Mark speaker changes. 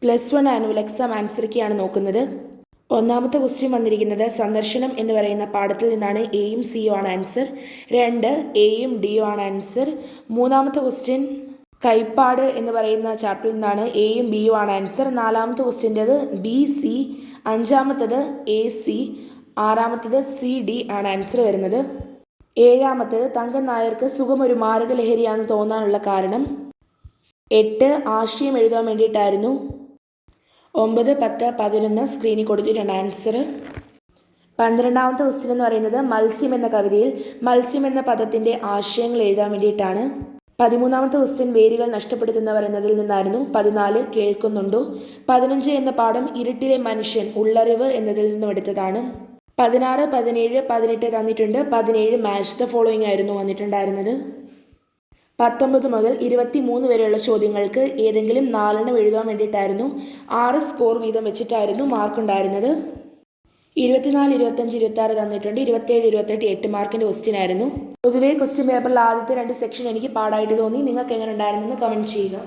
Speaker 1: +1 annual exam answer കീയാണ് നോക്കുന്നത്. ഒന്നാമത്തെ question വന്നിരിക്കുന്നത് സന്ദർശനം എന്ന് പറയുന്ന പാഠത്തിൽ നിന്നാണ്. എയും സിയും ആണ് ആൻസർ. 2 എയും ഡിയും ആണ് ആൻസർ. മൂന്നാമത്തെ ക്വസ്റ്റ്യൻ കൈപ്പാട് എന്ന് പറയുന്ന ചാപ്റ്ററിൽ നിന്നാണ്. എയും ബിയും ആണ് ആൻസർ. നാലാമത്തെ ക്വസ്റ്റ്യൻ്റെത് ബി സി, അഞ്ചാമത്തത് എ സി, ആറാമത്തത് സി ഡി ആണ് ആൻസർ വരുന്നത്. ഏഴാമത്തത് തങ്കം നായർക്ക് സുഖം ഒരു മാരകലഹരിയാണെന്ന് തോന്നാനുള്ള കാരണം. 8 ആശയം എഴുതാൻ വേണ്ടിയിട്ടായിരുന്നു. 9, 10, 11 സ്ക്രീനിൽ കൊടുത്തിട്ടുണ്ട് ആൻസർ. 12ാമത്തെ ക്വസ്റ്റ്യൻ എന്ന് പറയുന്നത് മത്സ്യം എന്ന കവിതയിൽ മത്സ്യം എന്ന പദത്തിൻ്റെ ആശയങ്ങൾ എഴുതാൻ വേണ്ടിയിട്ടാണ്. 13ാമത്തെ ക്വസ്റ്റ്യൻ വേരുകൾ നഷ്ടപ്പെടുത്തുന്നവർ എന്നതിൽ നിന്നായിരുന്നു. 14 കേൾക്കുന്നുണ്ടോ. 15 എന്ന പാഠം ഇരുട്ടിലെ മനുഷ്യൻ ഉള്ളറിവ് എന്നതിൽ നിന്നും എടുത്തതാണ്. 16, 17, 18 തന്നിട്ടുണ്ട്. 17 മാച്ച് ദ ഫോളോയിങ് ആയിരുന്നു വന്നിട്ടുണ്ടായിരുന്നത്. 19 മുതൽ 23 വരെയുള്ള ചോദ്യങ്ങൾക്ക് ഏതെങ്കിലും 4 എഴുതാൻ വേണ്ടിയിട്ടായിരുന്നു. 6 സ്കോർ വീതം വെച്ചിട്ടായിരുന്നു മാർക്ക് ഉണ്ടായിരുന്നത്. 24, 25, 26 തന്നിട്ടുണ്ട്. 27, 28 8 മാർക്കിൻ്റെ ക്വസ്റ്റ്യൻ ആയിരുന്നു. പൊതുവേ ക്വസ്റ്റ്യൻ പേപ്പറിൽ ആദ്യത്തെ 2 സെക്ഷൻ എനിക്ക് പാടായിട്ട് തോന്നി. നിങ്ങൾക്ക് എങ്ങനെ ഉണ്ടായിരുന്നെന്ന് കമൻറ്റ് ചെയ്യുക.